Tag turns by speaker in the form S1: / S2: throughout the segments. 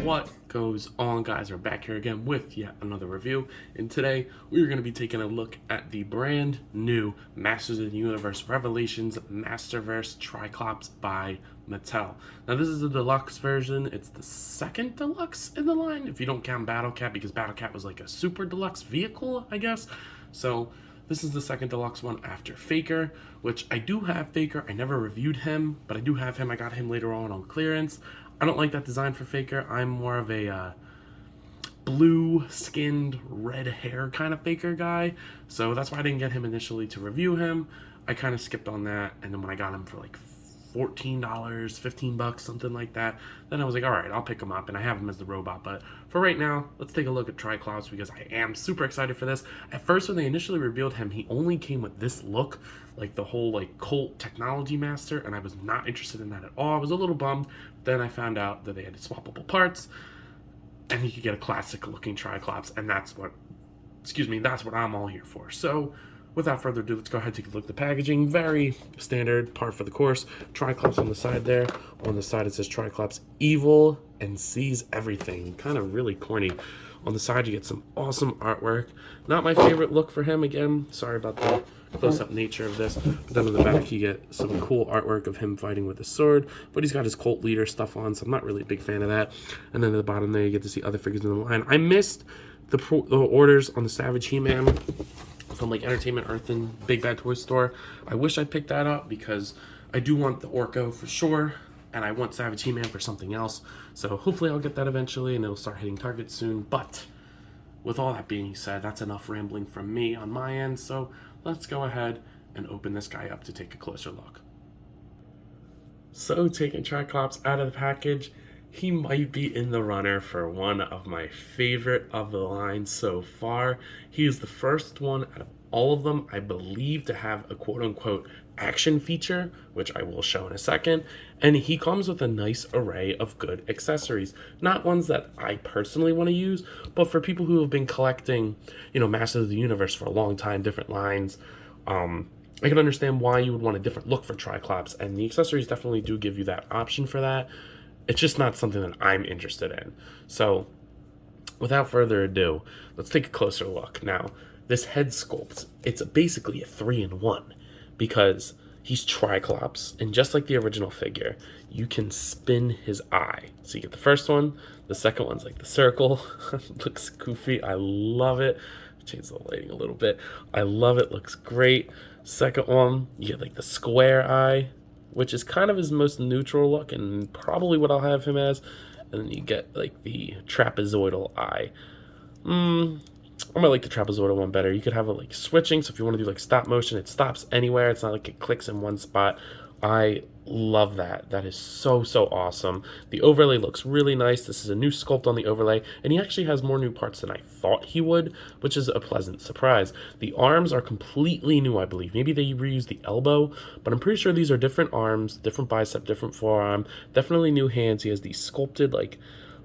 S1: What goes on, guys? We're back here again with yet another review, and today we're going to be taking a look at the brand new Masters of the Universe Revelations Masterverse Tri-Klops by Mattel. Now this is the deluxe version. It's the second deluxe in the line if you don't count Battle Cat, because Battle Cat was like a super deluxe vehicle, I guess. So this is the second deluxe one after Faker, which I do have Faker. I never reviewed him, but I do have him. I got him later on clearance. I don't like that design for Faker. I'm more of a blue-skinned, red hair kind of Faker guy, so that's why I didn't get him initially to review him. I kind of skipped on that, and then when I got him for like $14, $15, something like that, then I was like, all right, I'll pick him up, and I have him as the robot. But for right now, let's take a look at Tri-Klops, because I am super excited for this. At first, when they initially revealed him, he only came with this look, like the whole like Colt Technology Master, and I was not interested in that at all. I was a little bummed. Then I found out that they had swappable parts, and he could get a classic looking Tri-Klops, and that's what I'm all here for. So without further ado, let's go ahead and take a look at the packaging. Very standard, par for the course. Tri-Klops on the side there. On the side it says Tri-Klops evil and sees everything. Kind of really corny. On the side you get some awesome artwork. Not my favorite look for him, again. Sorry about the close-up nature of this. But then on the back you get some cool artwork of him fighting with a sword. But he's got his Colt leader stuff on, so I'm not really a big fan of that. And then at the bottom there you get to see other figures in the line. I missed the orders on the Savage He-Man from like Entertainment Earth and Big Bad Toy Store. I wish I picked that up, because I do want the Orko for sure, and I want Savage He-Man for something else. So hopefully I'll get that eventually, and it'll start hitting Target soon. But with all that being said, that's enough rambling from me on my end. So let's go ahead and open this guy up to take a closer look. So taking Tri-Klops out of the package, he might be in the runner for one of my favorite of the line so far. He is the first one out of all of them, I believe, to have a quote-unquote action feature, which I will show in a second. And he comes with a nice array of good accessories. Not ones that I personally want to use, but for people who have been collecting, Masters of the Universe for a long time, different lines, I can understand why you would want a different look for Tri-Klops, and the accessories definitely do give you that option for that. It's just not something that I'm interested in. So without further ado, let's take a closer look. Now, this head sculpt, it's basically a 3-in-1, because he's Tri-Klops, and just like the original figure, you can spin his eye. So you get the first one, the second one's like the circle. Looks goofy. I love it. Change the lighting a little bit. I love it. Looks great. Second one, you get like the square eye, which is kind of his most neutral look and probably what I'll have him as. And then you get like the trapezoidal eye. I might like the trapezoidal one better. You could have it like switching, so if you want to do like stop motion, it stops anywhere. It's not like it clicks in one spot. I love that. That is so awesome. The overlay looks really nice. This is a new sculpt on the overlay, and he actually has more new parts than I thought he would, which is a pleasant surprise. The arms are completely new, I believe. Maybe they reused the elbow, but I'm pretty sure these are different arms, different bicep, different forearm, definitely new hands. He has these sculpted like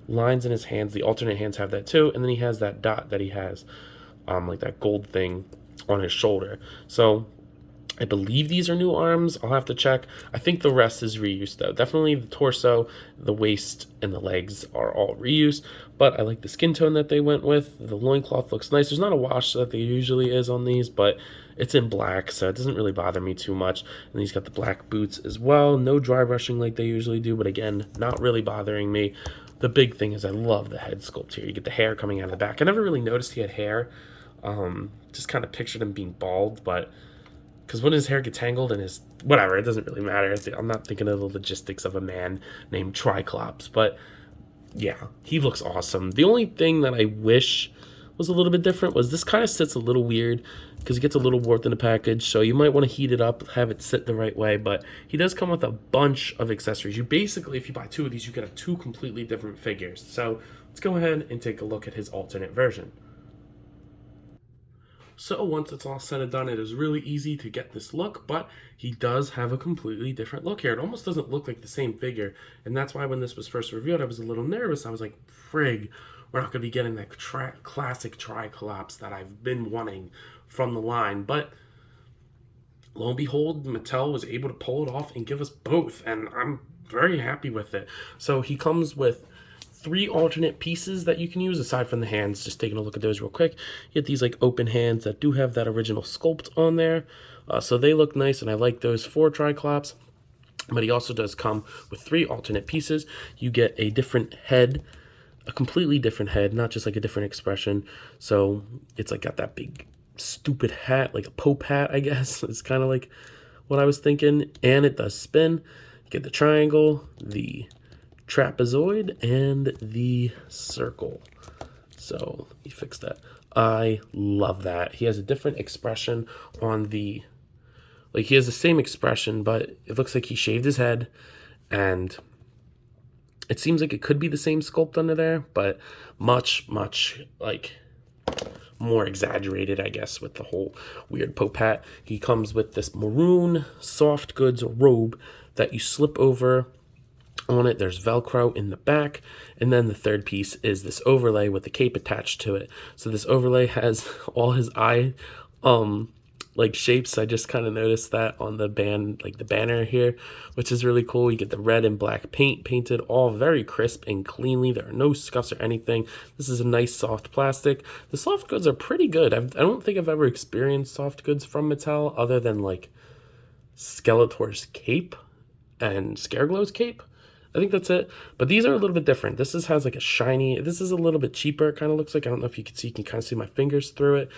S1: lines in his hands. The alternate hands have that too, and then he has that dot that he has, like that gold thing on his shoulder. So I believe these are new arms. I'll have to check. I think the rest is reused though. Definitely the torso, the waist, and the legs are all reused, but I like the skin tone that they went with. The loincloth looks nice. There's not a wash that there usually is on these, but it's in black, so it doesn't really bother me too much. And he's got the black boots as well. No dry brushing like they usually do, but again, not really bothering me. The big thing is I love the head sculpt here. You get the hair coming out of the back. I never really noticed he had hair. Just kind of pictured him being bald, but because when his hair gets tangled and his whatever, it doesn't really matter. I'm not thinking of the logistics of a man named Tri-Klops, but yeah, he looks awesome. The only thing that I wish was a little bit different was this kind of sits a little weird because it gets a little warped in the package, so you might want to heat it up, have it sit the right way. But he does come with a bunch of accessories. You basically, if you buy two of these, you get two completely different figures. So let's go ahead and take a look at his alternate version. So once it's all said and done, it is really easy to get this look, but he does have a completely different look here. It almost doesn't look like the same figure, and that's why when this was first revealed, I was a little nervous. I was like, frig, we're not going to be getting that classic Tri-Klops that I've been wanting from the line. But lo and behold, Mattel was able to pull it off and give us both, and I'm very happy with it. So he comes with 3 alternate pieces that you can use aside from the hands. Just taking a look at those real quick. You get these like open hands that do have that original sculpt on there. So they look nice, and I like those for Tri-Klops. But he also does come with 3 alternate pieces. You get a different head, a completely different head, not just like a different expression. So it's like got that big stupid hat, like a Pope hat, I guess. It's kind of like what I was thinking. And it does spin. You get the triangle, the trapezoid, and the circle. So let me fix that. I love that. He has a different expression on the, like he has the same expression, but it looks like he shaved his head, and it seems like it could be the same sculpt under there, but much like more exaggerated, I guess, with the whole weird Pope hat. He comes with this maroon soft goods robe that you slip over on it. There's Velcro in the back, and then the third piece is this overlay with the cape attached to it. So this overlay has all his eye like shapes. I just kind of noticed that on the band, like the banner here, which is really cool. You get the red and black paint painted all very crisp and cleanly. There are no scuffs or anything. This is a nice soft plastic. The soft goods are pretty good. I don't think I've ever experienced soft goods from Mattel other than like Skeletor's cape and Scareglow's cape. I think that's it. But these are a little bit different. This has like a shiny, this is a little bit cheaper. It kind of looks like, I don't know if you can see, you can kind of see my fingers through it.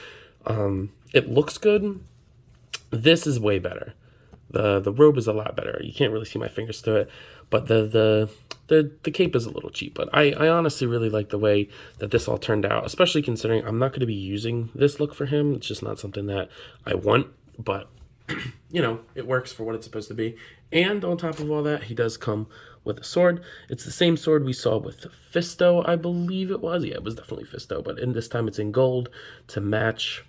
S1: It looks good. This is way better. The robe is a lot better. You can't really see my fingers through it, but the cape is a little cheap. But I honestly really like the way that this all turned out, especially considering I'm not going to be using this look for him. It's just not something that I want, but you know, it works for what it's supposed to be. And on top of all that, he does come with a sword. It's the same sword we saw with Fisto, I believe it was. Yeah, it was definitely Fisto, but in this time it's in gold to match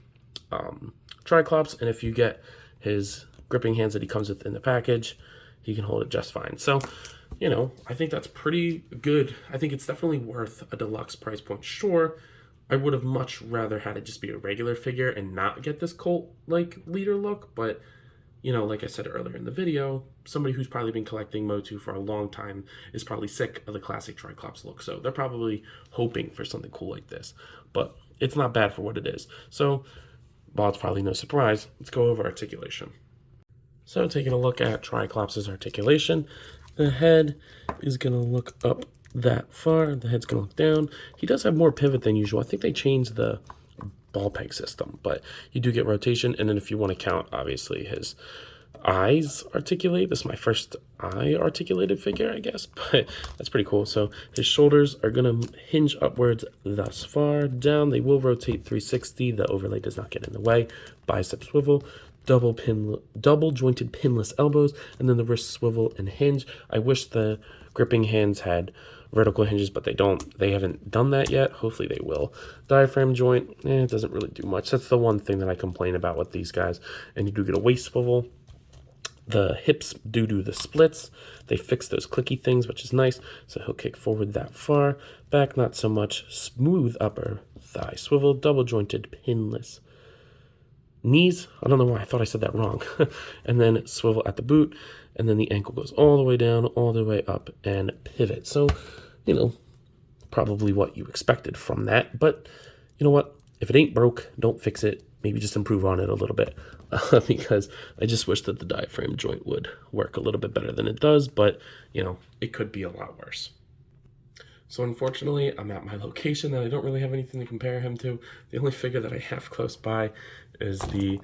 S1: Tri-Klops. And if you get his gripping hands that he comes with in the package, he can hold it just fine. So, you know, I think that's pretty good. I think it's definitely worth a deluxe price point. Sure, I would have much rather had it just be a regular figure and not get this cult like leader look, but you know, like I said earlier in the video, somebody who's probably been collecting Motu for a long time is probably sick of the classic Tri-Klops look. So they're probably hoping for something cool like this. But it's not bad for what it is. So, while it's probably no surprise, let's go over articulation. So taking a look at Tri-Klops' articulation, the head is going to look up that far. The head's going to look down. He does have more pivot than usual. I think they changed the ball peg system, but you do get rotation. And then if you want to count, obviously his eyes articulate. This is my first eye articulated figure, I guess, but that's pretty cool. So his shoulders are going to hinge upwards thus far. Down, they will rotate 360. The overlay does not get in the way. Bicep swivel, double jointed pinless elbows, and then the wrist swivel and hinge. I wish the gripping hands had vertical hinges, but they don't. They haven't done that yet. Hopefully they will. Diaphragm joint, it doesn't really do much. That's the one thing that I complain about with these guys. And you do get a waist swivel. The hips do the splits. They fix those clicky things, which is nice. So he'll kick forward that far. Back, not so much. Smooth upper thigh swivel, double jointed pinless knees. I don't know why I thought I said that wrong. And then swivel at the boot, and then the ankle goes all the way down, all the way up, and pivot. So, you know, probably what you expected from that. But you know what? If it ain't broke, don't fix it. Maybe just improve on it a little bit, because I just wish that the diaphragm joint would work a little bit better than it does. But, you know, it could be a lot worse. So unfortunately, I'm at my location and I don't really have anything to compare him to. The only figure that I have close by is the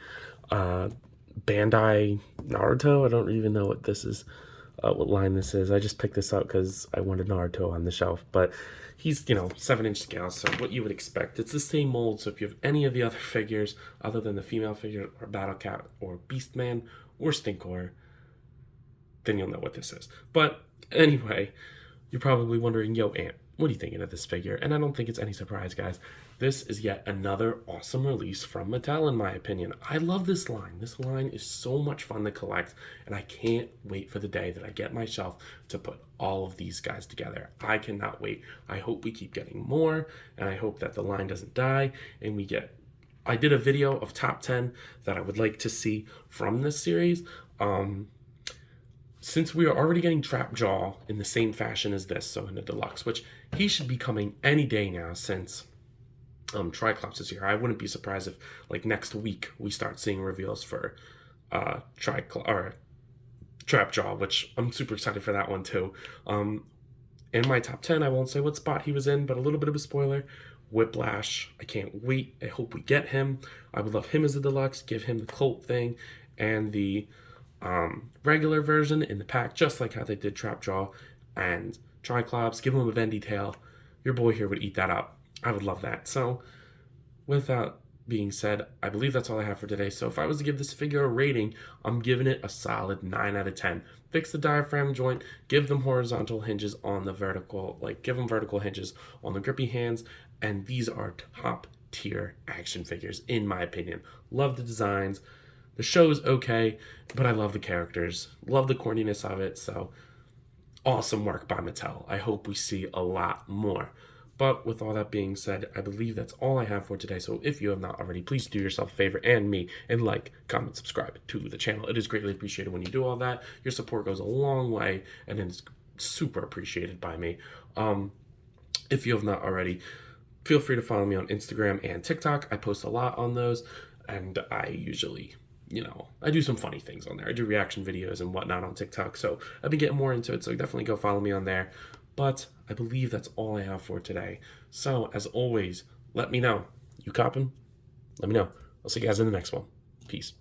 S1: Bandai Naruto. I don't even know what this is, what line this is. I just picked this up because I wanted Naruto on the shelf. But he's, you know, 7-inch scale, so what you would expect. It's the same mold, so if you have any of the other figures, other than the female figure, or Battle Cat, or Beastman, or Stinkor, then you'll know what this is. But anyway, you're probably wondering, yo, Ant, what are you thinking of this figure? And I don't think it's any surprise, guys. This is yet another awesome release from Mattel, in my opinion. I love this line. This line is so much fun to collect, and I can't wait for the day that I get my shelf to put all of these guys together. I cannot wait. I hope we keep getting more, and I hope that the line doesn't die, and we get... I did a video of top 10 that I would like to see from this series. since we are already getting Trap Jaw in the same fashion as this, so in a deluxe, which he should be coming any day now since Tri-Klops is here. I wouldn't be surprised if like next week we start seeing reveals for Trap Jaw, which I'm super excited for that one too. In my top 10, I won't say what spot he was in, but a little bit of a spoiler. Whiplash. I can't wait. I hope we get him. I would love him as a deluxe. Give him the Colt thing and the regular version in the pack, just like how they did Trap Jaw and Tri-Klops. Give him a bendy tail. Your boy here would eat that up. I would love that. So, with that being said, I believe that's all I have for today. So if I was to give this figure a rating, I'm giving it a solid 9 out of 10. Fix the diaphragm joint, give them horizontal hinges on the vertical, like give them vertical hinges on the grippy hands, and these are top tier action figures in my opinion. Love the designs. The show is okay, but I love the characters. Love the corniness of it, so awesome work by Mattel. I hope we see a lot more. But with all that being said, I believe that's all I have for today. So if you have not already, please do yourself a favor and me and like, comment, subscribe to the channel. It is greatly appreciated when you do all that. Your support goes a long way and it's super appreciated by me. If you have not already, feel free to follow me on Instagram and TikTok. I post a lot on those, and I usually, I do some funny things on there. I do reaction videos and whatnot on TikTok, so I've been getting more into it, so definitely go follow me on there. But I believe that's all I have for today. So, as always, let me know. You coppin'? Let me know. I'll see you guys in the next one. Peace.